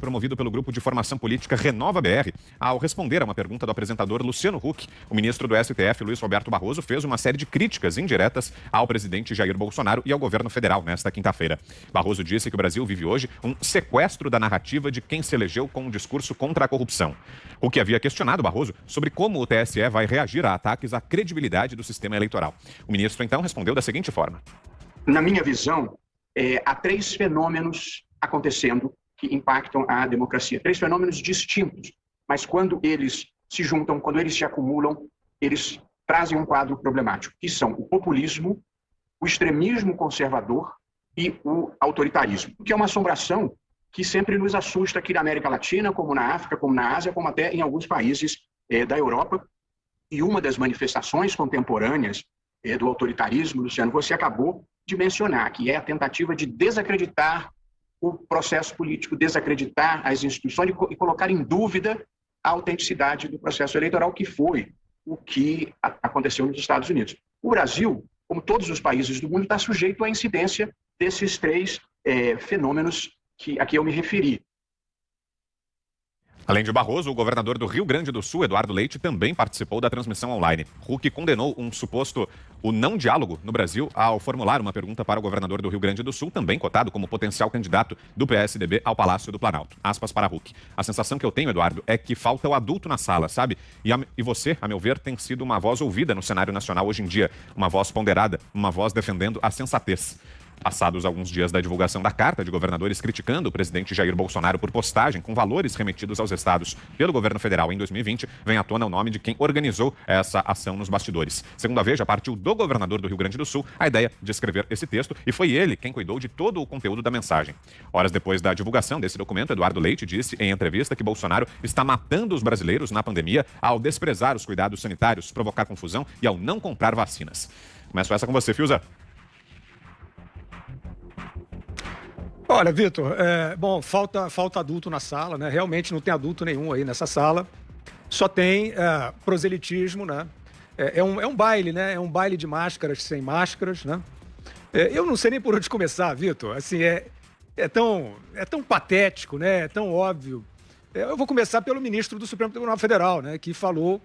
promovido pelo grupo de formação política Renova BR, ao responder a uma pergunta do apresentador Luciano Huck, o ministro do STF, Luiz Roberto Barroso, fez uma série de críticas indiretas ao presidente Jair Bolsonaro e ao governo federal nesta quinta-feira. Barroso disse que o Brasil vive hoje um sequestro da narrativa de quem se elegeu com um discurso contra a corrupção. Huck havia questionado Barroso sobre como o TSE vai reagir a ataques à credibilidade do sistema eleitoral. O ministro, então, respondeu da seguinte forma. Na minha visão, há três fenômenos acontecendo que impactam a democracia. Três fenômenos distintos, mas quando eles se juntam, quando eles se acumulam, eles trazem um quadro problemático, que são o populismo, o extremismo conservador e o autoritarismo, que é uma assombração que sempre nos assusta aqui na América Latina, como na África, como na Ásia, como até em alguns países da Europa. E uma das manifestações contemporâneas do autoritarismo, Luciano, você acabou de mencionar, que é a tentativa de desacreditar o processo político, desacreditar as instituições e colocar em dúvida a autenticidade do processo eleitoral, que foi o que aconteceu nos Estados Unidos. O Brasil, como todos os países do mundo, está sujeito à incidência desses três fenômenos a que eu me referi. Além de Barroso, o governador do Rio Grande do Sul, Eduardo Leite, também participou da transmissão online. Huck condenou um suposto não diálogo no Brasil ao formular uma pergunta para o governador do Rio Grande do Sul, também cotado como potencial candidato do PSDB ao Palácio do Planalto. Aspas para Huck. A sensação que eu tenho, Eduardo, é que falta o adulto na sala, sabe? E você, a meu ver, tem sido uma voz ouvida no cenário nacional hoje em dia, uma voz ponderada, uma voz defendendo a sensatez. Passados alguns dias da divulgação da carta de governadores criticando o presidente Jair Bolsonaro por postagem com valores remetidos aos estados pelo governo federal em 2020, vem à tona o nome de quem organizou essa ação nos bastidores. Segundo a Veja, partiu do governador do Rio Grande do Sul a ideia de escrever esse texto e foi ele quem cuidou de todo o conteúdo da mensagem. Horas depois da divulgação desse documento, Eduardo Leite disse em entrevista que Bolsonaro está matando os brasileiros na pandemia ao desprezar os cuidados sanitários, provocar confusão e ao não comprar vacinas. Começo essa com você, Fiuza. Olha, Vitor, falta adulto na sala, né? Realmente não tem adulto nenhum aí nessa sala. Só tem proselitismo, né? É um baile, né? É um baile de máscaras sem máscaras, né? Eu não sei nem por onde começar, Vitor. Assim, é tão patético, né? É tão óbvio. Eu vou começar pelo ministro do Supremo Tribunal Federal, né? Que falou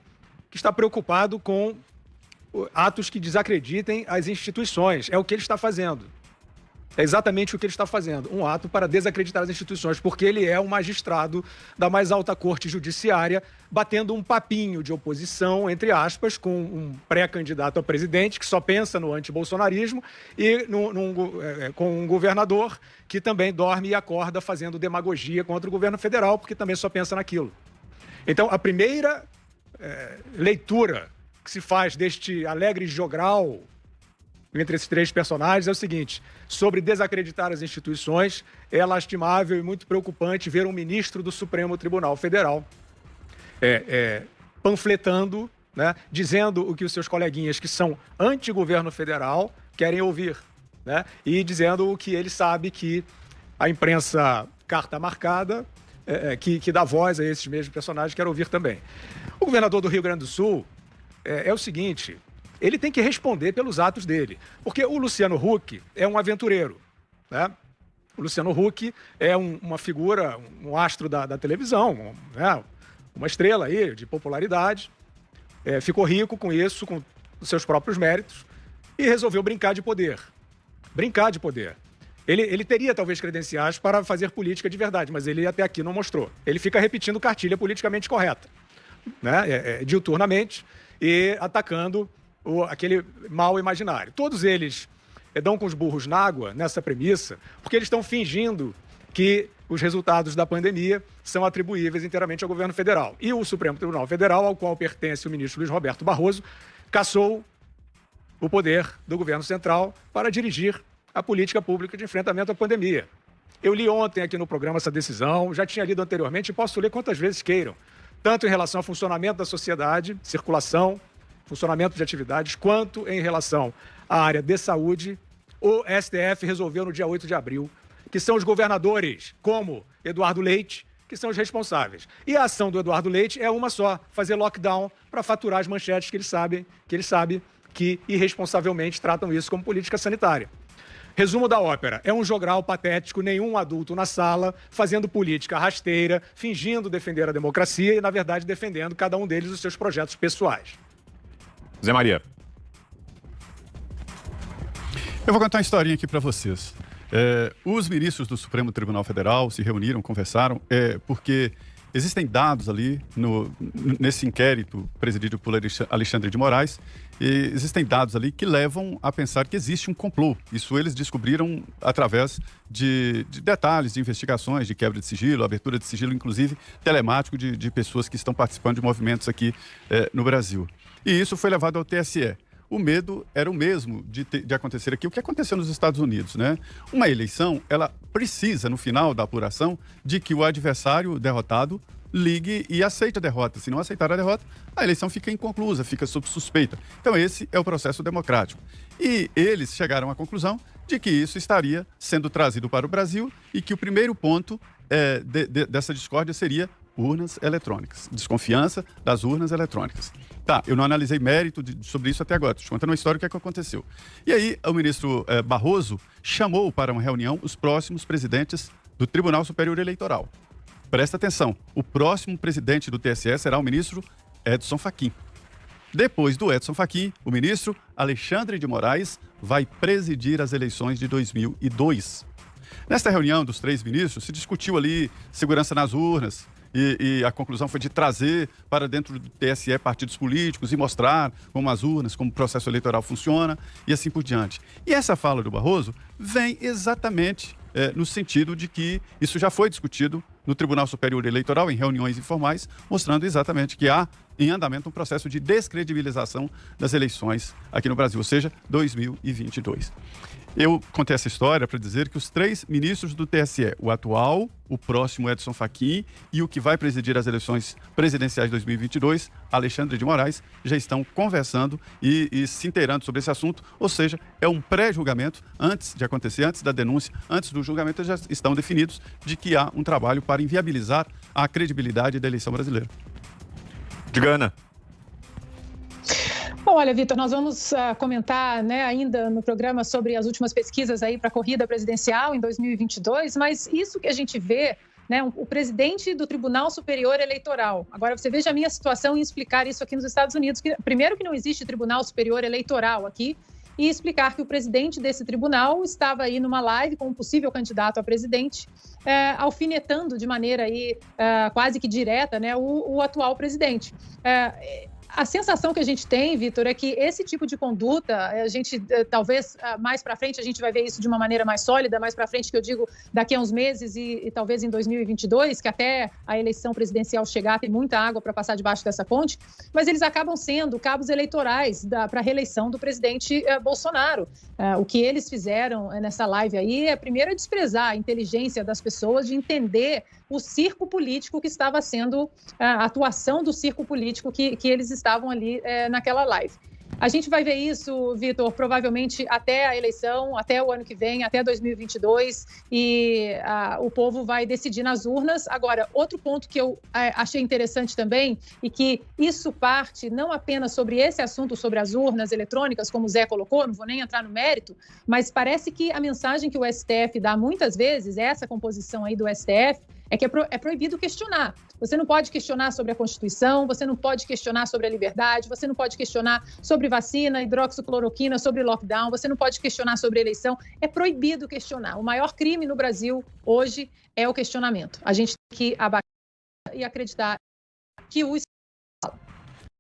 que está preocupado com atos que desacreditem as instituições. É o que ele está fazendo. É exatamente o que ele está fazendo, um ato para desacreditar as instituições, porque ele é um magistrado da mais alta corte judiciária, batendo um papinho de oposição, entre aspas, com um pré-candidato a presidente que só pensa no antibolsonarismo e com um governador que também dorme e acorda fazendo demagogia contra o governo federal, porque também só pensa naquilo. Então, a primeira leitura que se faz deste alegre jogral entre esses três personagens é o seguinte: sobre desacreditar as instituições, é lastimável e muito preocupante ver um ministro do Supremo Tribunal Federal panfletando, né, dizendo o que os seus coleguinhas que são anti-governo federal querem ouvir, né, e dizendo o que ele sabe que a imprensa carta marcada, que dá voz a esses mesmos personagens, quer ouvir também. O governador do Rio Grande do Sul é o seguinte: ele tem que responder pelos atos dele. Porque o Luciano Huck é um aventureiro, né? O Luciano Huck é uma figura, um astro da televisão, né? Uma estrela aí de popularidade. Ficou rico com isso, com os seus próprios méritos, e resolveu brincar de poder. Brincar de poder. Ele teria, talvez, credenciais para fazer política de verdade, mas ele até aqui não mostrou. Ele fica repetindo cartilha politicamente correta, né? Diuturnamente, e atacando aquele mal imaginário. Todos eles dão com os burros na água nessa premissa, porque eles estão fingindo que os resultados da pandemia são atribuíveis inteiramente ao governo federal. E o Supremo Tribunal Federal, ao qual pertence o ministro Luiz Roberto Barroso, cassou o poder do governo central para dirigir a política pública de enfrentamento à pandemia. Eu li ontem aqui no programa essa decisão, já tinha lido anteriormente e posso ler quantas vezes queiram, tanto em relação ao funcionamento da sociedade, circulação, funcionamento de atividades, quanto em relação à área de saúde. O STF resolveu no dia 8 de abril que são os governadores, como Eduardo Leite, que são os responsáveis. E a ação do Eduardo Leite é uma só: fazer lockdown para faturar as manchetes que ele sabe que irresponsavelmente tratam isso como política sanitária. Resumo da ópera: é um jogral patético, nenhum adulto na sala, fazendo política rasteira, fingindo defender a democracia e, na verdade, defendendo cada um deles os seus projetos pessoais. Zé Maria. Eu vou contar uma historinha aqui para vocês. Os ministros do Supremo Tribunal Federal se reuniram, conversaram, porque existem dados ali nesse inquérito presidido por Alexandre de Moraes, e existem dados ali que levam a pensar que existe um complô. Isso eles descobriram através de detalhes, de investigações, de quebra de sigilo, abertura de sigilo, inclusive telemático de pessoas que estão participando de movimentos aqui no Brasil. E isso foi levado ao TSE. O medo era o mesmo de acontecer aqui, o que aconteceu nos Estados Unidos, né? Uma eleição, ela precisa, no final da apuração, de que o adversário derrotado ligue e aceite a derrota. Se não aceitar a derrota, a eleição fica inconclusa, fica sob suspeita. Então esse é o processo democrático. E eles chegaram à conclusão de que isso estaria sendo trazido para o Brasil e que o primeiro ponto dessa discórdia seria urnas eletrônicas, desconfiança das urnas eletrônicas. Tá, eu não analisei mérito sobre isso até agora, estou te contando uma história do que aconteceu. E aí o ministro Barroso chamou para uma reunião os próximos presidentes do Tribunal Superior Eleitoral. Presta atenção, o próximo presidente do TSE será o ministro Edson Fachin. Depois do Edson Fachin, o ministro Alexandre de Moraes vai presidir as eleições de 2002. Nesta reunião dos 3 ministros, se discutiu ali segurança nas urnas, e a conclusão foi de trazer para dentro do TSE partidos políticos e mostrar como as urnas, como o processo eleitoral funciona e assim por diante. E essa fala do Barroso vem exatamente no sentido de que isso já foi discutido no Tribunal Superior Eleitoral em reuniões informais, mostrando exatamente que há em andamento um processo de descredibilização das eleições aqui no Brasil, ou seja, 2022. Eu contei essa história para dizer que os 3 ministros do TSE, o atual, o próximo Edson Fachin e o que vai presidir as eleições presidenciais de 2022, Alexandre de Moraes, já estão conversando e se inteirando sobre esse assunto, ou seja, é um pré-julgamento antes de acontecer, antes da denúncia, antes do julgamento, já estão definidos de que há um trabalho para inviabilizar a credibilidade da eleição brasileira. Diga, Bom, olha, Vitor, nós vamos comentar ainda no programa sobre as últimas pesquisas aí para a corrida presidencial em 2022, mas isso que a gente vê, o presidente do Tribunal Superior Eleitoral. Agora, você veja a minha situação em explicar isso aqui nos Estados Unidos. Primeiro que não existe Tribunal Superior Eleitoral aqui, e explicar que o presidente desse tribunal estava aí numa live com um possível candidato a presidente, alfinetando de maneira aí, quase que direta, o atual presidente. A sensação que a gente tem, Vitor, é que esse tipo de conduta, a gente talvez mais para frente a gente vai ver isso de uma maneira mais sólida, mais para frente que eu digo daqui a uns meses e talvez em 2022, que até a eleição presidencial chegar tem muita água para passar debaixo dessa ponte, mas eles acabam sendo cabos eleitorais para a reeleição do presidente Bolsonaro. O que eles fizeram nessa live aí é primeiro desprezar a inteligência das pessoas de entender o circo político que estava sendo, a atuação do circo político que eles estavam ali naquela live. A gente vai ver isso, Vitor, provavelmente até a eleição, até o ano que vem, até 2022, e o povo vai decidir nas urnas. Agora, outro ponto que eu achei interessante também, e que isso parte não apenas sobre esse assunto, sobre as urnas eletrônicas, como o Zé colocou, não vou nem entrar no mérito, mas parece que a mensagem que o STF dá muitas vezes, essa composição aí do STF, é que é proibido questionar. Você não pode questionar sobre a Constituição, você não pode questionar sobre a liberdade, você não pode questionar sobre vacina, hidroxicloroquina, sobre lockdown, você não pode questionar sobre eleição. É proibido questionar. O maior crime no Brasil hoje é o questionamento. A gente tem que abaixar e acreditar que o